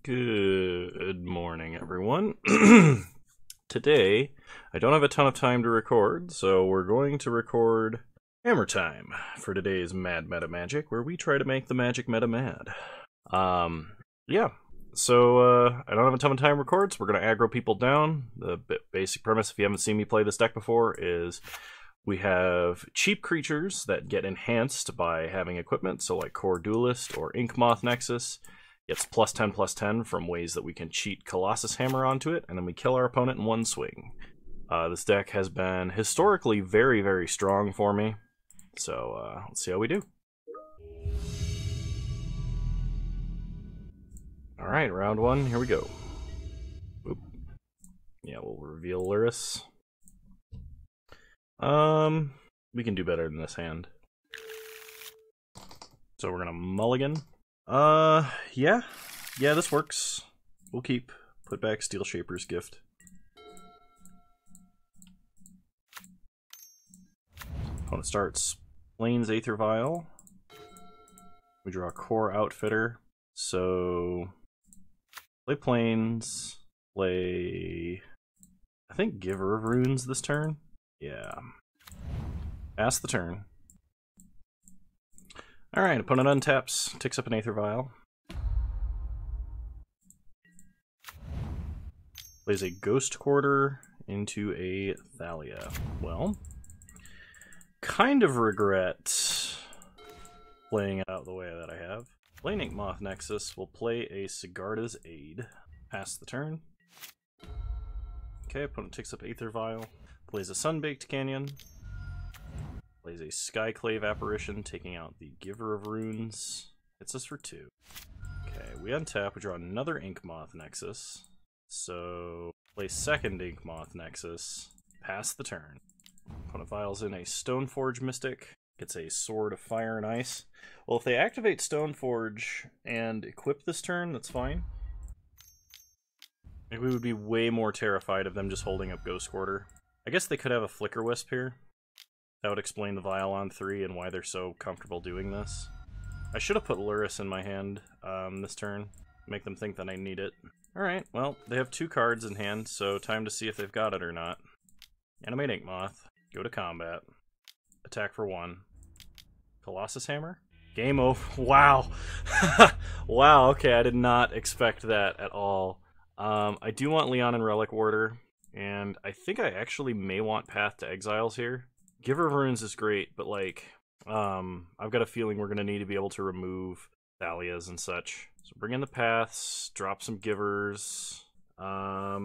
Good morning, everyone. Today, I don't have a ton of time to record, so we're going to record HammerTime for today's Mad Meta Magic, where we try to make the magic meta mad. Yeah. So, I don't have a ton of time to record, so we're going to aggro people down. The basic premise, if you haven't seen me play this deck before, is we have cheap creatures that get enhanced by having equipment, so like Core Duelist or Inkmoth Nexus. Gets +10/+10 from ways that we can cheat Colossus Hammer onto it, and then we kill our opponent in one swing. This deck has been historically very, very strong for me, so let's see how we do. Alright, round one, here we go. Oop. Yeah, we'll reveal Luris. We can do better than this hand. So we're gonna mulligan. Yeah, this works. We'll keep. Put back Steel Shaper's Gift. Opponent starts Plains Aether Vial. We draw a Core Outfitter. So play Plains. Play, I think, Giver of Runes this turn. Yeah. Pass the turn. Alright, opponent untaps, ticks up an Aether Vial. Plays a Ghost Quarter into a Thalia. Well, kind of regret playing it out the way that I have. Playing Inkmoth Nexus will play a Sigarda's Aid. Pass the turn. Okay, opponent ticks up Aether Vial. Plays a Sunbaked Canyon. Plays a Skyclave Apparition, taking out the Giver of Runes. Hits us for 2. Okay, we untap, we draw another Inkmoth Nexus. So, play second Inkmoth Nexus, pass the turn. Opponent files in a Stoneforge Mystic, gets a Sword of Fire and Ice. Well, if they activate Stoneforge and equip this turn, that's fine. I think we would be way more terrified of them just holding up Ghost Quarter. I guess they could have a Flicker Wisp here. That would explain the Vial on 3 and why they're so comfortable doing this. I should have put Luris in my hand this turn. Make them think that I need it. Alright, well, they have 2 cards in hand, so time to see if they've got it or not. Animate Inkmoth. Go to combat. Attack for 1. Colossus Hammer? Game over. Wow! Wow, okay, I did not expect that at all. I do want Leon and Relic Warder, and I think I actually may want Path to Exiles here. Giver of Runes is great, but like, I've got a feeling we're going to need to be able to remove Thalias and such. So bring in the Paths, drop some Givers. I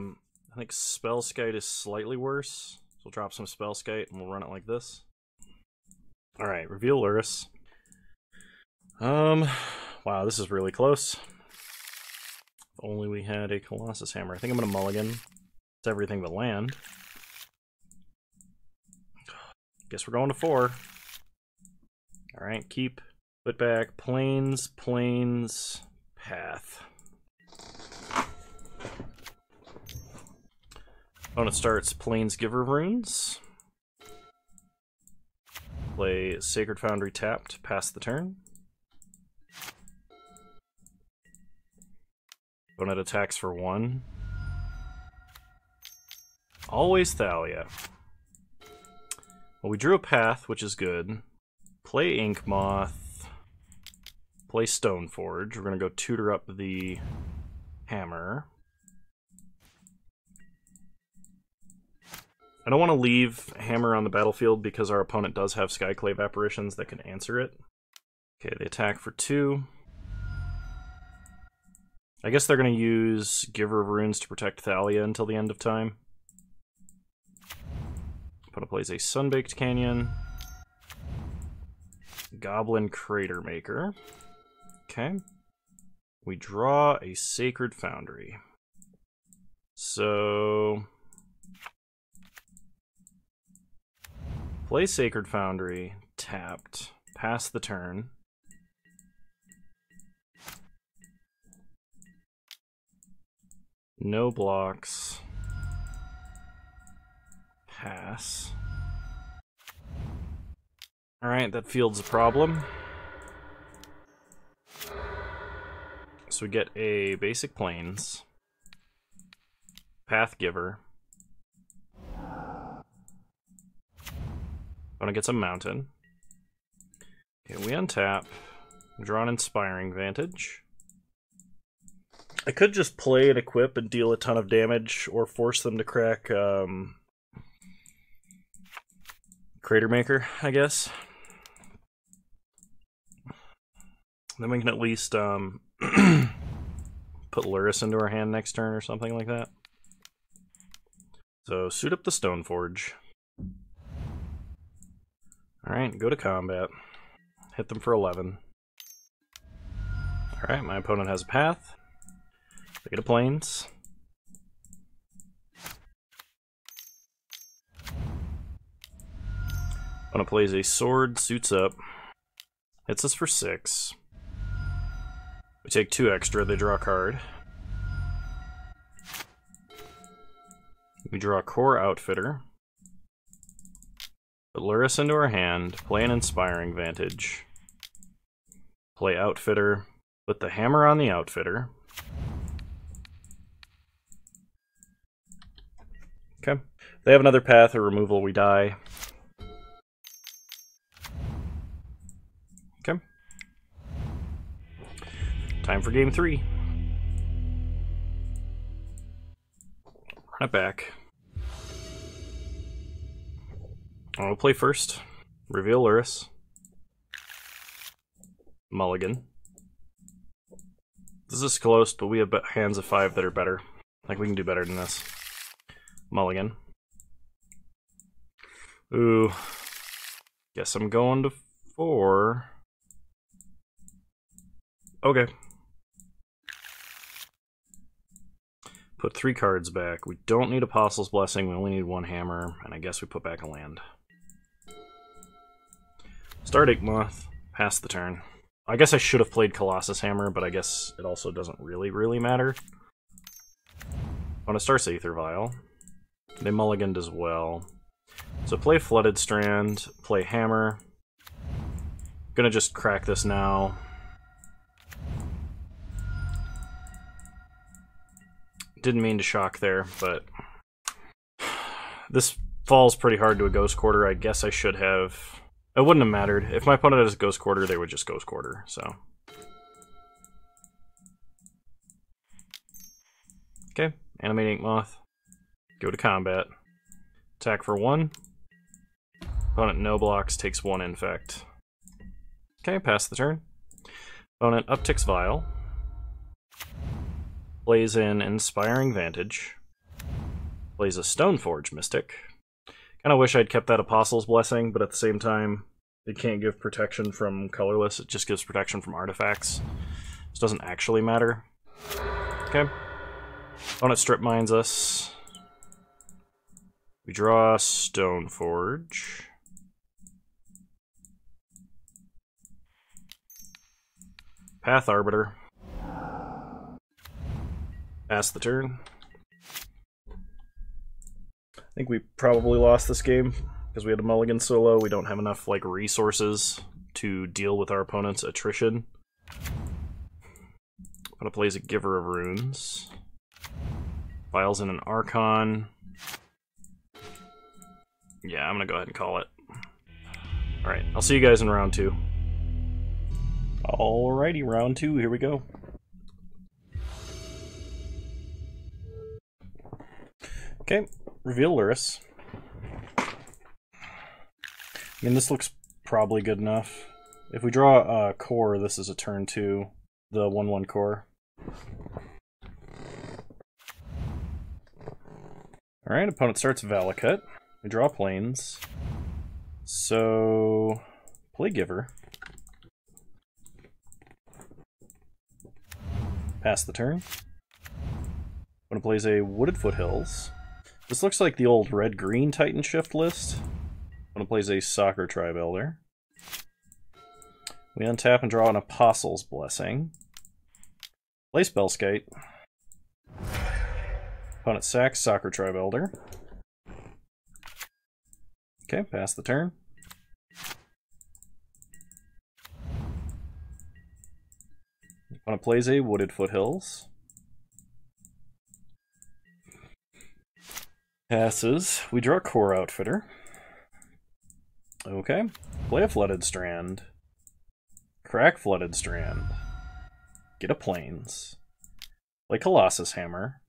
think Spellskite is slightly worse. So we'll drop some Spellskite and we'll run it like this. Alright, reveal Luris. Wow, this is really close. If only we had a Colossus Hammer. I think I'm going to mulligan. It's everything but land. Guess we're going to 4. Alright, keep. Put back. Plains, Path. Opponent starts Plains Giver of Runes. Play Sacred Foundry tapped, pass the turn. Opponent attacks for 1. Always Thalia. Well, we drew a Path, which is good. Play Inkmoth. Play Stoneforge. We're going to go tutor up the Hammer. I don't want to leave Hammer on the battlefield because our opponent does have Skyclave Apparitions that can answer it. Okay, they attack for 2. I guess they're going to use Giver of Runes to protect Thalia until the end of time. Opponent plays a Sunbaked Canyon. Goblin Crater Maker. Okay. We draw a Sacred Foundry. So play Sacred Foundry, tapped, pass the turn. No blocks. Pass. Alright, that fields a problem. So So we get a basic plains, path giver. Opponent gets a mountain. Okay, we untap, draw an inspiring vantage. I could just play and equip and deal a ton of damage, or force them to crack Crater Maker, I guess. Then we can at least put Luris into our hand next turn or something like that. So suit up the Stoneforge. Alright, go to combat. Hit them for 11. Alright, my opponent has a path. They get a plains. Opponent plays a sword, suits up. Hits us for 6. We take 2 extra, they draw a card. We draw a Core Outfitter. Put Luris into our hand, play an Inspiring Vantage. Play Outfitter, put the hammer on the Outfitter. Okay. They have another path or removal, we die. Okay. Time for game 3. Run it back. I'll play first. Reveal Luris. Mulligan. This is close, but we have hands of 5 that are better. Like, we can do better than this. Mulligan. Ooh. Guess I'm going to 4. Okay. Put 3 cards back. We don't need Apostle's Blessing, we only need 1 hammer, and I guess we put back a land. Start Inkmoth, pass the turn. I guess I should have played Colossus Hammer, but I guess it also doesn't really matter. On a Star's Aether Vial. They mulliganed as well. So play Flooded Strand, play Hammer. Gonna just crack this now. Didn't mean to shock there, but this falls pretty hard to a Ghost Quarter. I guess I should have... It wouldn't have mattered. If my opponent has a Ghost Quarter, they would just Ghost Quarter, so... Okay, Animate Inkmoth. Go to combat. Attack for 1. Opponent no blocks, takes 1 infect. Okay, pass the turn. Opponent upticks Vial. Plays in Inspiring Vantage. Plays a Stoneforge Mystic. Kinda wish I'd kept that Apostle's Blessing, but at the same time, it can't give protection from colorless, it just gives protection from artifacts. This doesn't actually matter. Okay. Opponent strip mines us. We draw Stoneforge. Path Arbiter. Pass the turn. I think we probably lost this game because we had a mulligan solo. We don't have enough like resources to deal with our opponent's attrition. Opponent plays a Giver of Runes. Files in an Archon. Yeah, I'm gonna go ahead and call it. Alright, I'll see you guys in round 2. Alrighty, round 2, here we go. Okay, reveal Luris. I mean, this looks probably good enough. If we draw a core, this is a turn 2, the 1/1 core. Alright, opponent starts Valakut. We draw plains. So, play Giver. Pass the turn. Opponent plays a Wooded Foothills. This looks like the old red-green Titan Shift list. Opponent plays a Soccer Tribe Elder. We untap and draw an Apostle's Blessing. Play Spellskite. Opponent sacks Soccer Tribe Elder. Okay, pass the turn. Opponent plays a Wooded Foothills. Passes. We draw Core Outfitter. Okay. Play a Flooded Strand. Crack Flooded Strand. Get a Plains. Play Colossus Hammer.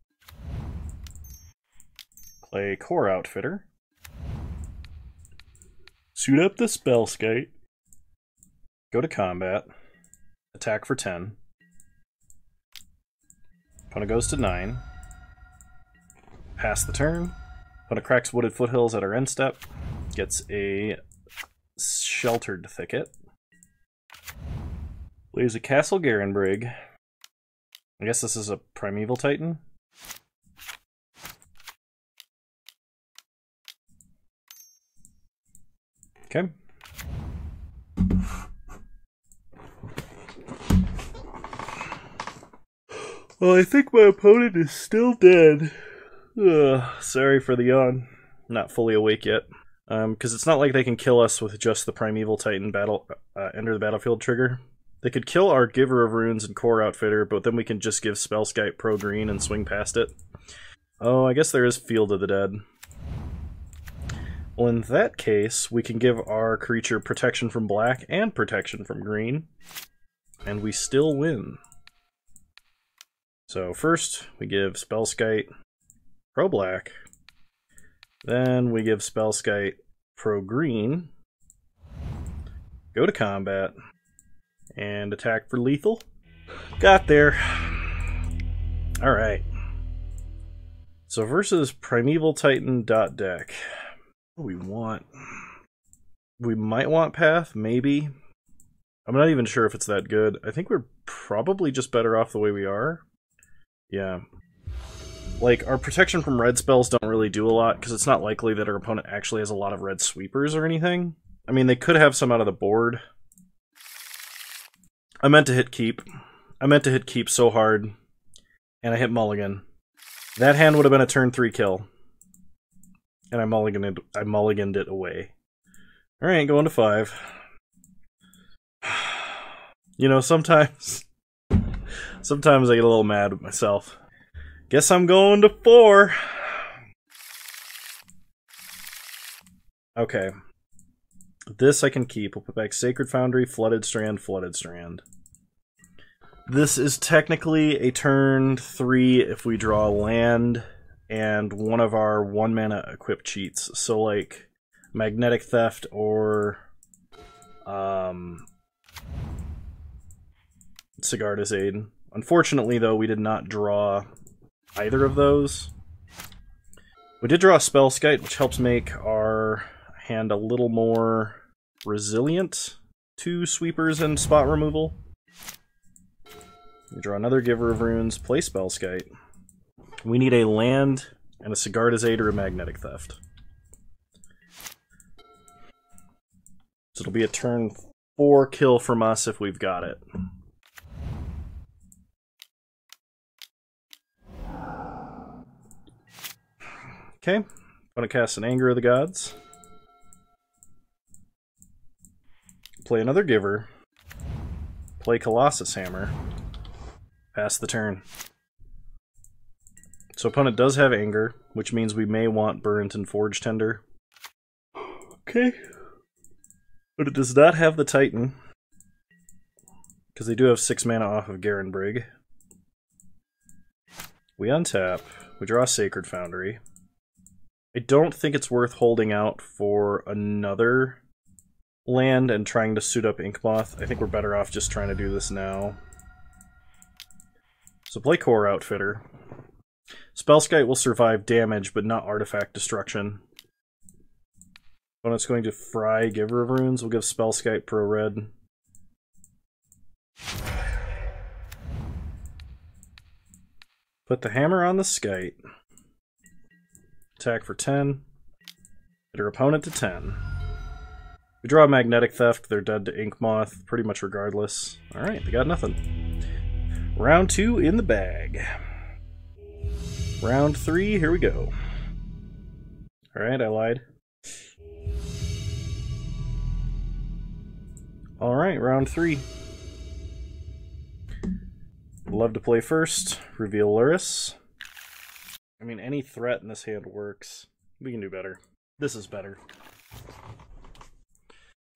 Play Core Outfitter. Suit up the Spellskite. Go to combat. Attack for 10. Opponent goes to 9. Pass the turn. Opponent cracks Wooded Foothills at our end step. Gets a Sheltered Thicket. Plays a Castle Garenbrig. I guess this is a Primeval Titan. Okay. Well, I think my opponent is still dead. Ugh, sorry for the yawn. Not fully awake yet. Because it's not like they can kill us with just the Primeval Titan enter the battlefield trigger. They could kill our Giver of Runes and Core Outfitter, but then we can just give Spellskite pro green and swing past it. Oh, I guess there is Field of the Dead. Well, in that case, we can give our creature protection from black and protection from green, and we still win. So first, we give Spellskite pro black, then we give Spellskite pro green, go to combat, and attack for lethal. Got there. Alright. So versus Primeval Titan deck. What do we want? We might want Path, maybe. I'm not even sure if it's that good. I think we're probably just better off the way we are. Yeah. Like, our protection from red spells don't really do a lot, because it's not likely that our opponent actually has a lot of red sweepers or anything. I mean, they could have some out of the board. I meant to hit keep. I meant to hit keep so hard, and I hit mulligan. That hand would have been a turn 3 kill. And I mulliganed it away. Alright, going to 5. You know, sometimes I get a little mad with myself. Guess I'm going to 4. Okay. This I can keep. We'll put back Sacred Foundry, Flooded Strand, Flooded Strand. This is technically a turn 3 if we draw land and one of our 1-mana equip cheats. So like Magnetic Theft or Sigarda's Aid. Unfortunately though, we did not draw either of those. We did draw a Spellskite, which helps make our hand a little more resilient to sweepers and spot removal. We draw another Giver of Runes, play Spellskite. We need a land and a Sigarda's Aid or a Magnetic Theft. So it'll be a turn 4 kill from us if we've got it. Okay, I'm going to cast an Anger of the Gods. Play another Giver. Play Colossus Hammer. Pass the turn. So opponent does have Anger, which means we may want Burnt and Forge Tender. Okay. But it does not have the Titan. Because they do have 6 mana off of Garenbrig. We untap. We draw Sacred Foundry. I don't think it's worth holding out for another land and trying to suit up Inkmoth. I think we're better off just trying to do this now. So play Core Outfitter. Spellskite will survive damage, but not artifact destruction. Opponent's going to fry Giver of Runes. We'll give Spellskite pro red. Put the hammer on the skite. Attack for 10. Hit our opponent to 10. We draw a Magnetic Theft. They're dead to Inkmoth, pretty much regardless. Alright, they got nothing. Round 2 in the bag. Round 3, here we go. Alright, I lied. Alright, round 3. Love to play first. Reveal Luris. I mean, any threat in this hand works. We can do better. This is better.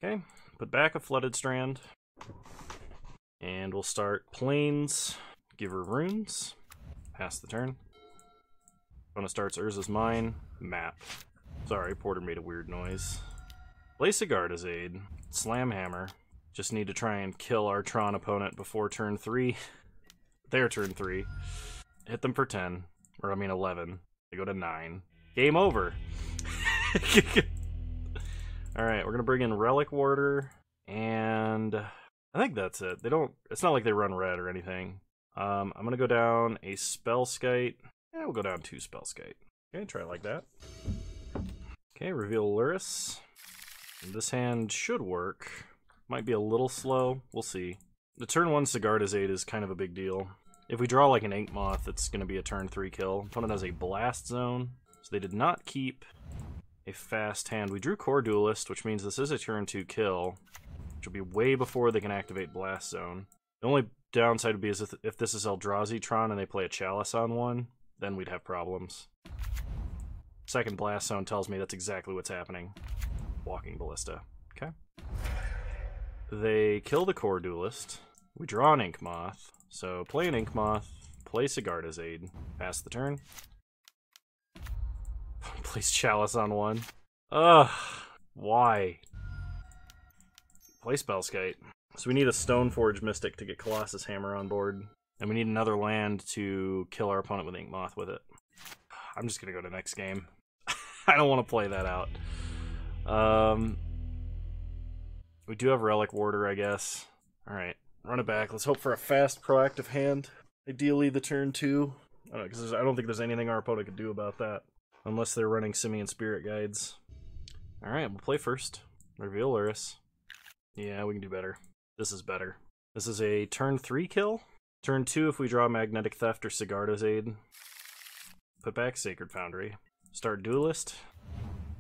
Okay, put back a Flooded Strand. And we'll start Plains. Give her runes. Pass the turn. Opponent starts Urza's Mine. Map. Sorry, Porter made a weird noise. Play Sigarda's Aid. Slam Hammer. Just need to try and kill our Tron opponent before turn 3. Their turn 3. Hit them for 10. Or I mean 11. They go to 9. Game over! Alright, we're gonna bring in Relic Warder. And I think that's it. They don't. It's not like they run red or anything. I'm gonna go down a Spellskite. Yeah, we'll go down 2 Spellskite. Okay, try it like that. Okay, reveal Luris. This hand should work. Might be a little slow. We'll see. The turn 1 Sigarda's Aid is kind of a big deal. If we draw like an Ink Moth, it's going to be a turn 3 kill. Opponent has a Blast Zone, so they did not keep a fast hand. We drew Core Duelist, which means this is a turn 2 kill, which will be way before they can activate Blast Zone. The only downside would be is if this is Eldrazi Tron and they play a Chalice on one, then we'd have problems. Second Blast Zone tells me that's exactly what's happening. Walking Ballista. Okay. They kill the Core Duelist. We draw an Ink Moth. So play an Ink Moth, play Sigarda's Aid, pass the turn. Place Chalice on one. Ugh, why? Play Spellskite. So we need a Stoneforge Mystic to get Colossus Hammer on board. And we need another land to kill our opponent with Ink Moth with it. I'm just gonna go to next game. I don't want to play that out. We do have Relic Warder, I guess. Alright. Run it back. Let's hope for a fast, proactive hand. Ideally, the turn 2. Because I don't think there's anything our opponent could do about that. Unless they're running Simian Spirit Guides. Alright, we'll play first. Reveal Luris. Yeah, we can do better. This is better. This is a turn 3 kill. Turn 2 if we draw Magnetic Theft or Sigarda's Aid. Put back Sacred Foundry. Start Duelist.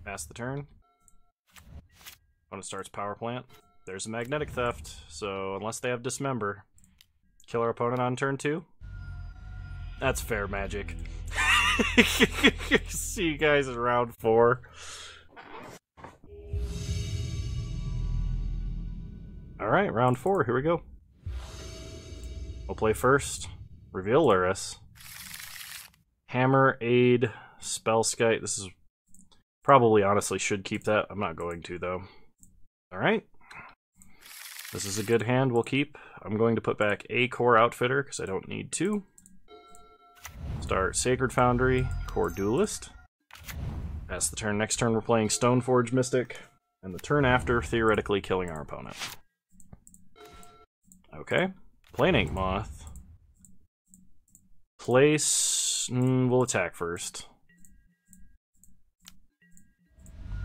Pass the turn. Opponent starts Power Plant. There's a Magnetic Theft, so unless they have Dismember, kill our opponent on turn 2. That's fair magic. See you guys in round 4. Alright, round 4, here we go. We'll play first. Reveal Luris. Hammer, Aid, Spellskite. This is probably, honestly, should keep that. I'm not going to, though. Alright. This is a good hand we'll keep. I'm going to put back a Core Outfitter, because I don't need to. Start Sacred Foundry, Core Duelist. Pass the turn. Next turn we're playing Stoneforge Mystic. And the turn after, theoretically killing our opponent. Okay. Play an Ink Moth. Place... we'll attack first.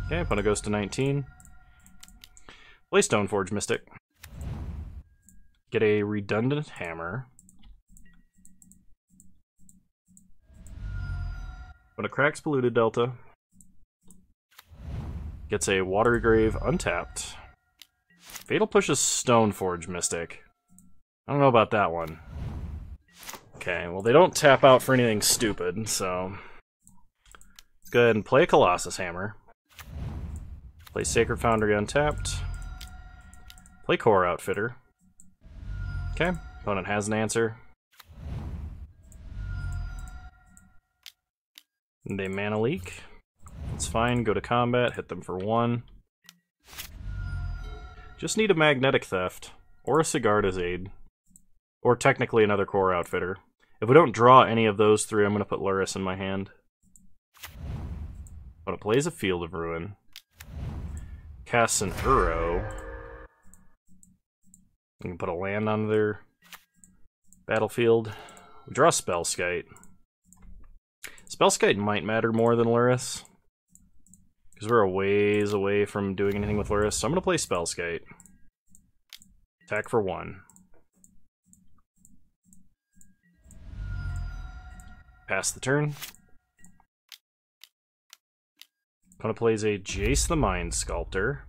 Okay, opponent goes to 19. Play Stoneforge Mystic. Get a redundant hammer. When it cracks Polluted Delta, gets a Watery Grave untapped. Fatal pushes Stoneforge Mystic. I don't know about that one. Okay, well they don't tap out for anything stupid, so let's go ahead and play a Colossus Hammer. Play Sacred Foundry untapped. Play Core Outfitter. Okay, opponent has an answer. They mana leak. That's fine, go to combat, hit them for 1. Just need a Magnetic Theft, or a Sigarda's Aid, or technically another Core Outfitter. If we don't draw any of those 3, I'm going to put Luris in my hand. Opponent plays a Field of Ruin. Casts an Uro. We can put a land on their battlefield. We draw Spellskite. Spellskite might matter more than Luris, because we're a ways away from doing anything with Luris, so I'm going to play Spellskite. Attack for 1. Pass the turn. Opponent plays a Jace the Mind Sculptor.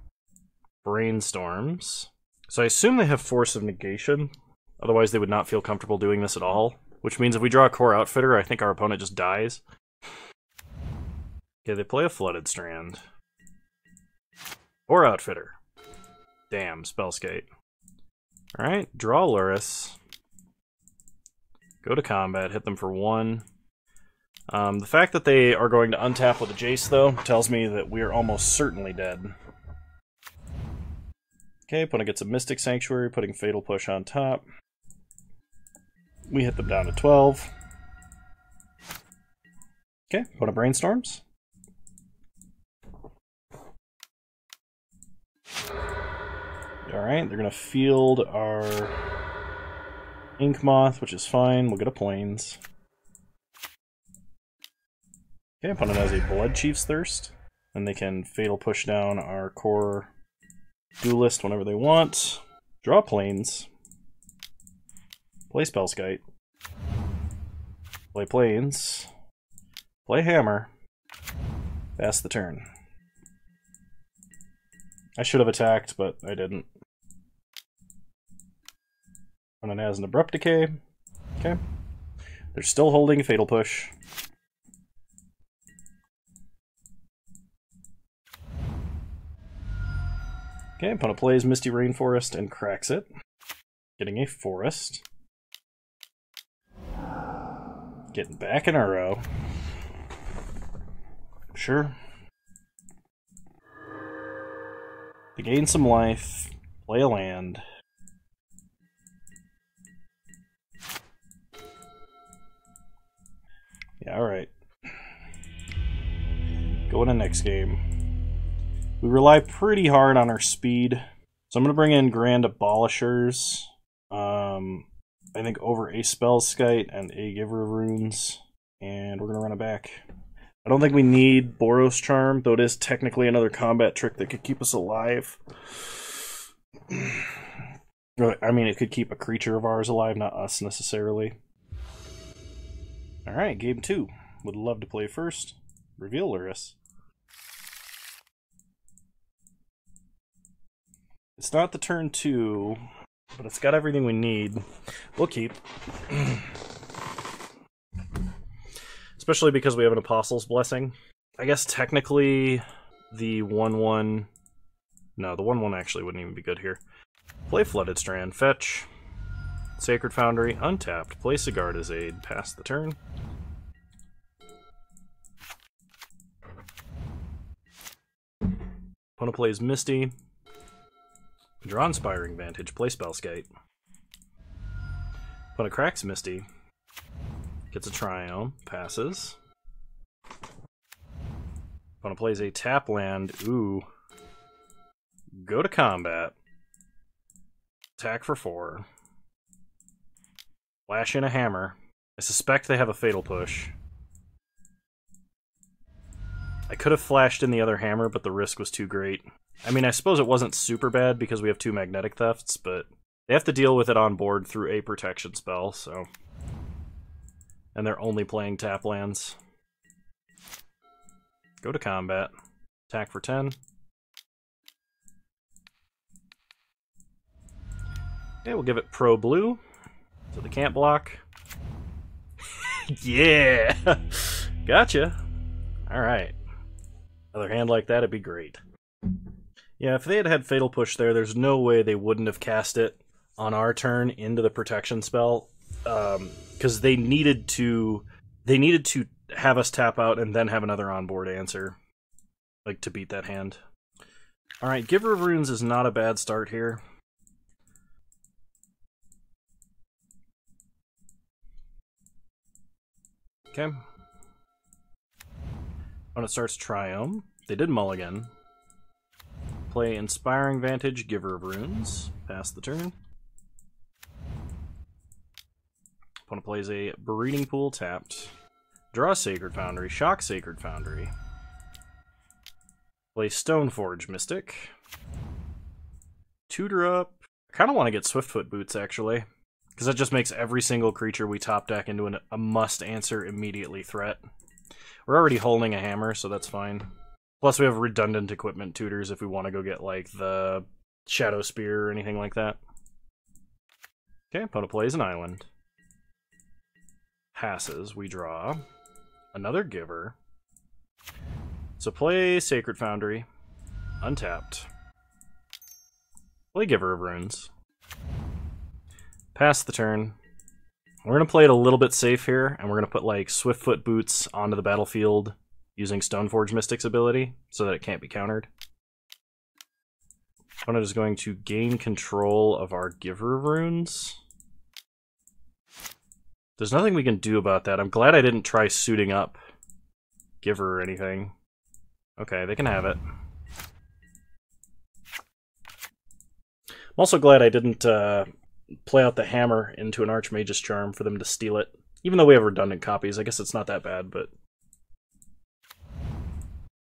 Brainstorms. So I assume they have Force of Negation Otherwise, they would not feel comfortable doing this at all. Which means if we draw a Core Outfitter, I think our opponent just dies. Okay, they play a Flooded Strand. Core Outfitter. Damn, Spellskate. Alright, draw Lurrus. Go to combat, hit them for 1. The fact that they are going to untap with a Jace, though, tells me that we are almost certainly dead. Okay, opponent gets a Mystic Sanctuary, putting Fatal Push on top. We hit them down to 12. Okay, opponent brainstorms. Alright, they're going to field our Ink Moth, which is fine. We'll get a Plains. Okay, opponent has a Blood Chief's Thirst, and they can Fatal Push down our core Duelist whenever they want. Draw Plains. Play Spellskite. Play Plains. Play Hammer. Pass the turn. I should have attacked, but I didn't. Opponent has an Abrupt Decay. Okay. They're still holding Fatal Push. Okay, opponent plays Misty Rainforest and cracks it. Getting a Forest. Getting back in a row. Sure. To gain some life, play a land. Yeah, alright. Going to next game. We rely pretty hard on our speed. So I'm going to bring in Grand Abolishers. I think over a Spellskite and a Giver of Runes. And we're going to run it back. I don't think we need Boros Charm, though it is technically another combat trick that could keep us alive. I mean, it could keep a creature of ours alive, not us necessarily. Alright, game 2. Would love to play first. Reveal Lurrus. It's not the turn 2, but it's got everything we need. We'll keep. Especially because we have an Apostle's Blessing. I guess technically the 1/1... No, the 1/1 actually wouldn't even be good here. Play Flooded Strand, fetch. Sacred Foundry, untapped. Play Sigarda's Aid, pass the turn. Opponent plays Misty. Draw Inspiring Vantage, play Spellskite. Opponent cracks Misty. Gets a Triome, passes. Opponent plays a tap land, ooh. Go to combat. Attack for 4. Flash in a Hammer. I suspect they have a Fatal Push. I could have flashed in the other Hammer, but the risk was too great. I mean, I suppose it wasn't super bad because we have 2 Magnetic Thefts, but they have to deal with it on board through a protection spell, so... And they're only playing tap lands. Go to combat. Attack for 10. Okay, we'll give it Pro Blue, so they can't block. Yeah! Gotcha! Alright. Another hand like that, it'd be great. Yeah, if they had had Fatal Push there, there's no way they wouldn't have cast it on our turn into the protection spell. Because they needed to have us tap out and then have another onboard answer. Like, to beat that hand. Alright, Giver of Runes is not a bad start here. Okay. When it starts Triome, they did mulligan. Play Inspiring Vantage, Giver of Runes. Pass the turn. Opponent plays a Breeding Pool tapped. Draw Sacred Foundry, shock Sacred Foundry. Play Stoneforge Mystic. Tutor up. I kind of want to get Swiftfoot Boots, actually. Because that just makes every single creature we top deck into a must-answer immediately threat. We're already holding a Hammer, so that's fine. Plus we have redundant equipment tutors if we want to go get, like, the Shadow Spear or anything like that. Okay, opponent plays an island. Passes, we draw. Another Giver. So play Sacred Foundry. Untapped. Play Giver of Runes. Pass the turn. We're going to play it a little bit safe here, and we're going to put like Swiftfoot Boots onto the battlefield using Stoneforge Mystic's ability so that it can't be countered. Opponent is going to gain control of our Giver of Runes. There's nothing we can do about that. I'm glad I didn't try suiting up Giver or anything. Okay, they can have it. I'm also glad I didn't play out the hammer into an Archmage's Charm for them to steal it. Even though we have redundant copies, I guess it's not that bad, but...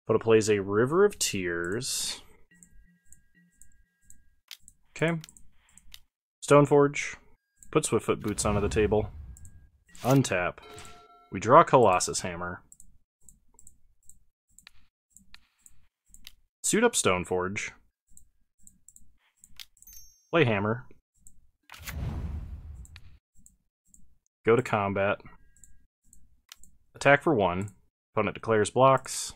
Opponent plays a River of Tears. Okay. Stoneforge. Put Swiftfoot Boots onto the table. Untap. We draw Colossus Hammer. Suit up Stoneforge. Play Hammer. Go to combat. Attack for 1. Opponent declares blocks.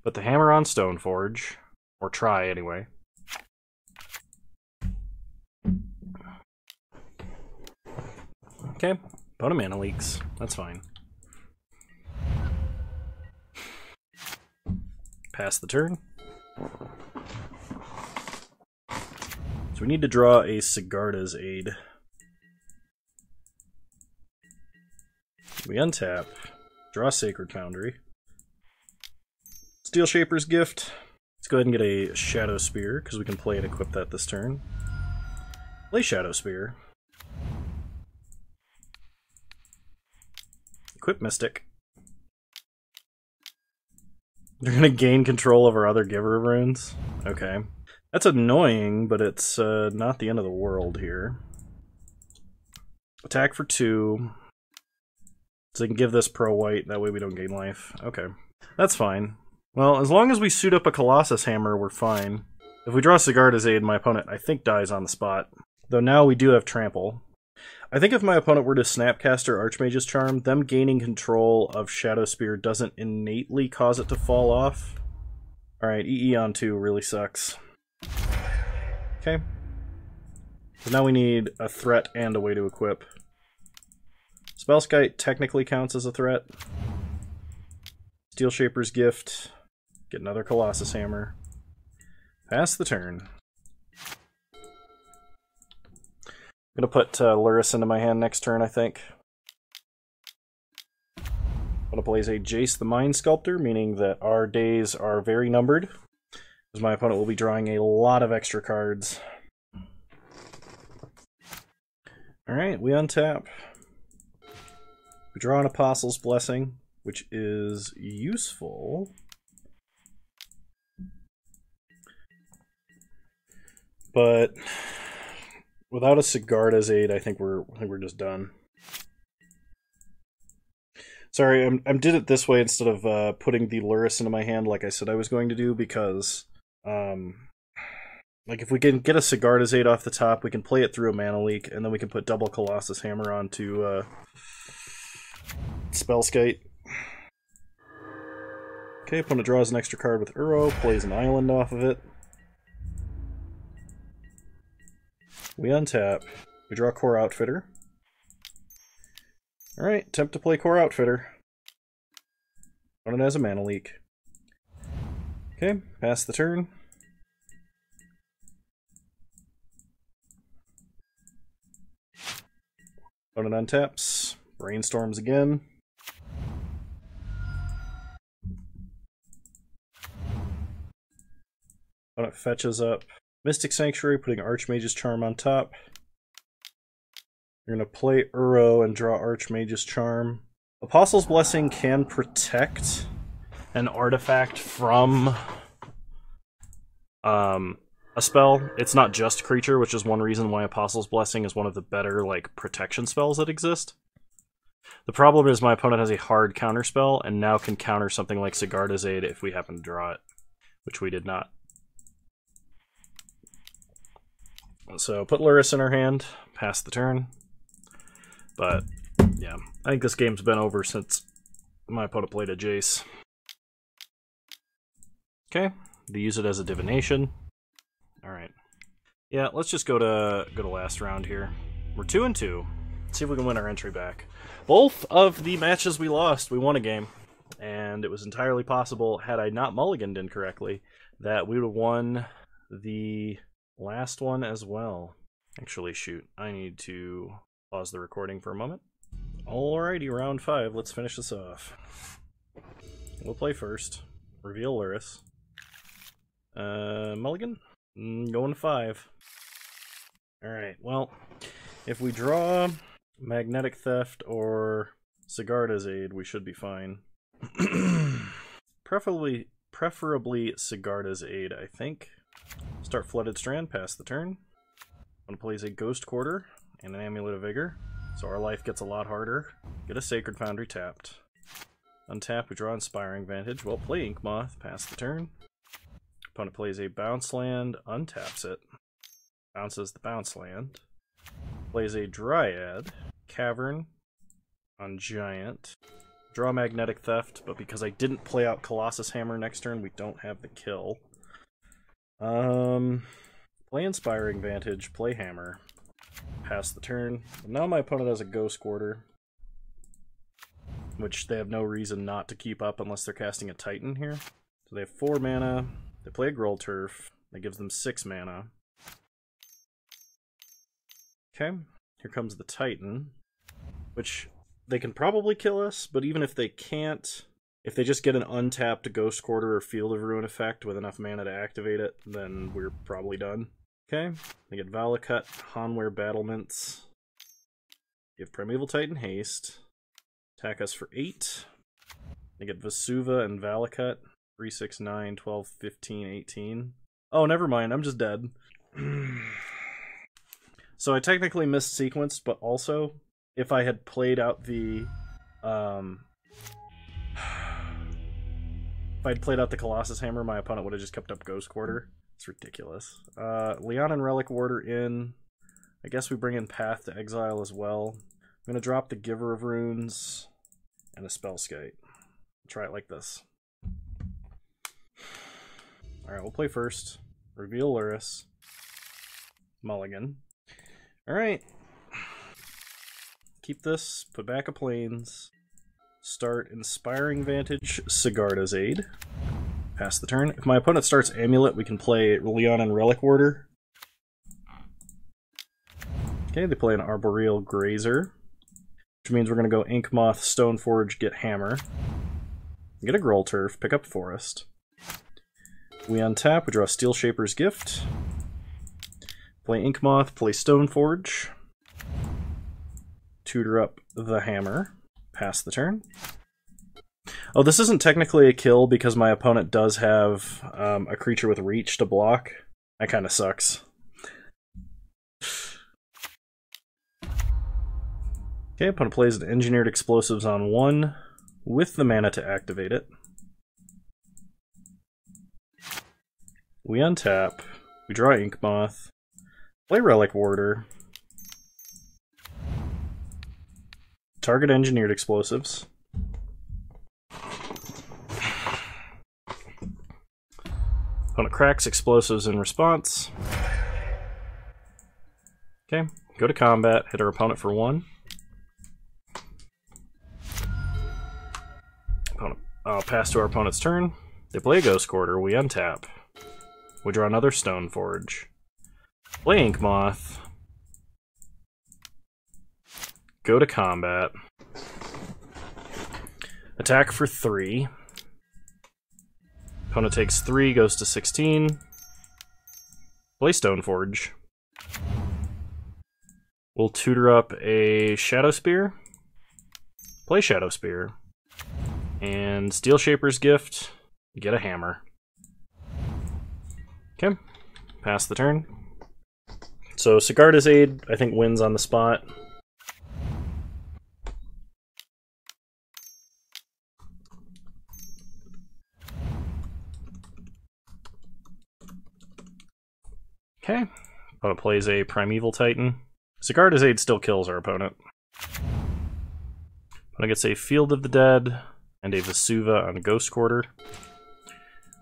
Put the hammer on Stoneforge. Or try, anyway. Okay. Opponent mana leaks. That's fine. Pass the turn. So we need to draw a Sigarda's Aid. We untap. Draw Sacred Foundry. Steel Shaper's Gift. Let's go ahead and get a Shadow Spear, because we can play and equip that this turn. Play Shadow Spear. Equip Mystic. They're going to gain control of our other Giver of Runes? Okay. That's annoying, but it's not the end of the world here. Attack for 2. So they can give this pro-white, that way we don't gain life. Okay. That's fine. Well, as long as we suit up a Colossus Hammer, we're fine. If we draw Sigarda's Aid, my opponent, I think, dies on the spot. Though now we do have Trample. I think if my opponent were to Snapcaster Archmage's Charm, them gaining control of Shadow Spear doesn't innately cause it to fall off. Alright, EE on 2 really sucks. Okay. So now we need a threat and a way to equip. Spellskite technically counts as a threat. Steel Shaper's Gift. Get another Colossus Hammer. Pass the turn. I'm going to put Luris into my hand next turn, I think. I'm going to play a Jace the Mind Sculptor, meaning that our days are very numbered, because my opponent will be drawing a lot of extra cards. Alright, we untap. We draw an Apostle's Blessing, which is useful. But without a Sigarda's Aid, I think we're just done. Sorry, I did it this way instead of putting the Luris into my hand like I said I was going to do, because like if we can get a Sigarda's Aid off the top, we can play it through a mana leak, and then we can put double Colossus Hammer onto Spellskite. Okay, opponent draws an extra card with Uro, plays an island off of it. We untap. We draw Core Outfitter. Alright, attempt to play Core Outfitter. Opponent has a mana leak. Okay, pass the turn. Opponent untaps. Brainstorms again. Opponent fetches up Mystic Sanctuary, putting Archmage's Charm on top. You're going to play Uro and draw Archmage's Charm. Apostle's Blessing can protect an artifact from a spell. It's not just creature, which is one reason why Apostle's Blessing is one of the better like protection spells that exist. The problem is my opponent has a hard counter spell and now can counter something like Sigarda's Aid if we happen to draw it, which we did not. So put Luris in our hand, pass the turn. But, yeah, I think this game's been over since my opponent played a Jace. Okay, they use it as a divination. Alright. Yeah, let's just go to last round here. We're 2-2. See if we can win our entry back. Both of the matches we lost, we won a game. And it was entirely possible, had I not mulliganed incorrectly, that we would have won the last one as well. Actually, shoot, I need to pause the recording for a moment. Alrighty, round 5, let's finish this off. We'll play first. Reveal Luris. Mulligan? Going 5. Alright, well, if we draw Magnetic Theft or Sigarda's Aid, we should be fine. Preferably Sigarda's Aid, I think. Start Flooded Strand, pass the turn. One plays a Ghost Quarter and an Amulet of Vigor, so our life gets a lot harder. Get a Sacred Foundry tapped. Untap, we draw Inspiring Vantage. Well, play Ink Moth, pass the turn. Opponent plays a Bounce Land, untaps it. Bounces the Bounce Land. Plays a Dryad, Cavern on Giant. Draw Magnetic Theft, but because I didn't play out Colossus Hammer next turn, we don't have the kill. Play Inspiring Vantage, play Hammer. Pass the turn. Now my opponent has a Ghost Quarter, which they have no reason not to keep up unless they're casting a Titan here. So they have 4 mana. They play a Groll Turf. That gives them 6 mana. Okay, here comes the Titan, which they can probably kill us, but even if they can't, if they just get an untapped Ghost Quarter or Field of Ruin effect with enough mana to activate it, then we're probably done. Okay, they get Valakut, Hanweir Battlements. Give Primeval Titan haste. Attack us for 8. They get Vesuva and Valakut. 3, 6, 9, 12, 15, 18. Oh, never mind, I'm just dead. So I technically missed sequence, but also, if I had played out the if I'd played out the Colossus Hammer, my opponent would have just kept up Ghost Quarter. It's ridiculous. Leonin Relic Warder in. I guess we bring in Path to Exile as well. I'm going to drop the Giver of Runes and a Spellskite. Try it like this. Alright, we'll play first. Reveal Luris. Mulligan. Alright. Keep this, put back a Plains. Start Inspiring Vantage, Sigarda's Aid. Pass the turn. If my opponent starts Amulet, we can play Leonin Relic Warder. Okay, they play an Arboreal Grazer, which means we're going to go Ink Moth, Stoneforge, get Hammer. Get a Groll Turf, pick up Forest. We untap, we draw Steel Shaper's Gift. Play Ink Moth, play Stoneforge. Tutor up the Hammer. Pass the turn. Oh, this isn't technically a kill because my opponent does have a creature with reach to block. That kind of sucks. Okay, opponent plays an Engineered Explosives on 1 with the mana to activate it. We untap, we draw Ink Moth, play Relic Warder, target Engineered Explosives. Opponent cracks Explosives in response. Okay, go to combat, hit our opponent for 1. Pass to our opponent's turn. They play a Ghost Quarter, we untap. We draw another Stoneforge. Play Ink Moth. Go to combat. Attack for 3. Opponent takes 3, goes to 16. Play Stoneforge. We'll tutor up a Shadow Spear. Play Shadow Spear. And Steel Shaper's Gift. Get a Hammer. Okay, pass the turn. So Sigarda's Aid, I think, wins on the spot. Okay, Opponent plays a Primeval Titan. Sigarda's Aid still kills our opponent. Opponent gets a Field of the Dead and a Vesuva on a Ghost Quarter.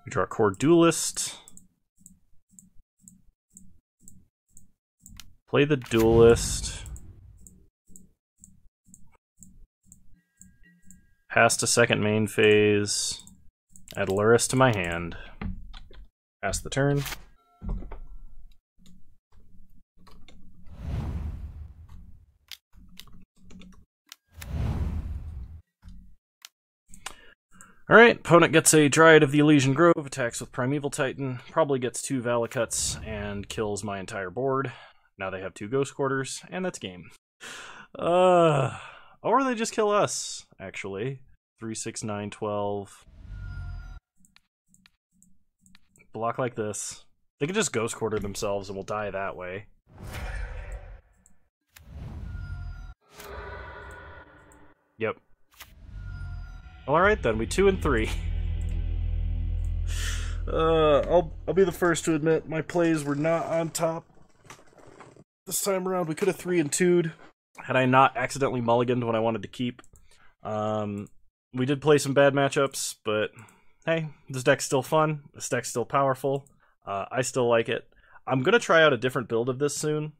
We draw Core Duelist. Play the Duelist. Pass to second main phase. Add Luris to my hand. Pass the turn. Alright, opponent gets a Dryad of the Elysian Grove, attacks with Primeval Titan, probably gets 2 Valakuts, and kills my entire board. Now they have 2 Ghost Quarters, and that's game. Or they just kill us, actually. 3, 6, 9, 12. Block like this. They could just Ghost Quarter themselves and we'll die that way. Yep. Alright then, we 2 and 3. I'll be the first to admit my plays were not on top. This time around we could have 3 and 2'd had I not accidentally mulliganed when I wanted to keep. We did play some bad matchups, but hey, this deck's still fun. This deck's still powerful. I still like it. I'm gonna try out a different build of this soon.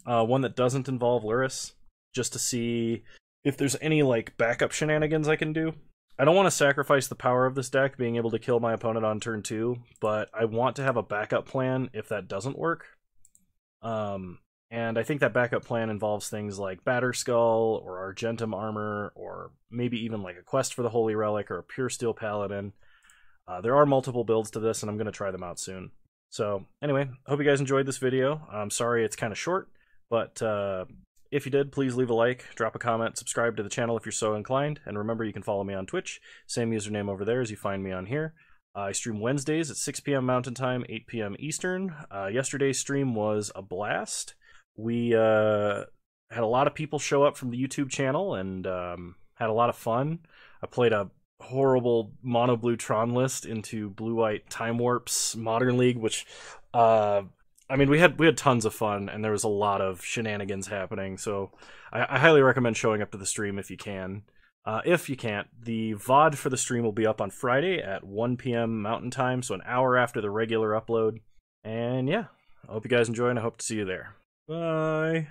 One that doesn't involve Luris, just to see if there's any like backup shenanigans I can do. I don't want to sacrifice the power of this deck being able to kill my opponent on turn 2, but I want to have a backup plan if that doesn't work. And I think that backup plan involves things like Batterskull or Argentum Armor, or maybe even like a Quest for the Holy Relic or a Pure Steel Paladin. There are multiple builds to this, and I'm going to try them out soon. So anyway, I hope you guys enjoyed this video. I'm sorry it's kind of short, but if you did, please leave a like, drop a comment, subscribe to the channel if you're so inclined, and remember you can follow me on Twitch, same username over there as you find me on here. I stream Wednesdays at 6 p.m. Mountain Time, 8 p.m. Eastern. Yesterday's stream was a blast. We had a lot of people show up from the YouTube channel and had a lot of fun. I played a horrible mono blue Tron list into blue-white Time Warps Modern League, which I mean, we had tons of fun, and there was a lot of shenanigans happening, so I highly recommend showing up to the stream if you can. If you can't, the VOD for the stream will be up on Friday at 1 p.m. Mountain Time, so an hour after the regular upload. And yeah, I hope you guys enjoy, and I hope to see you there. Bye!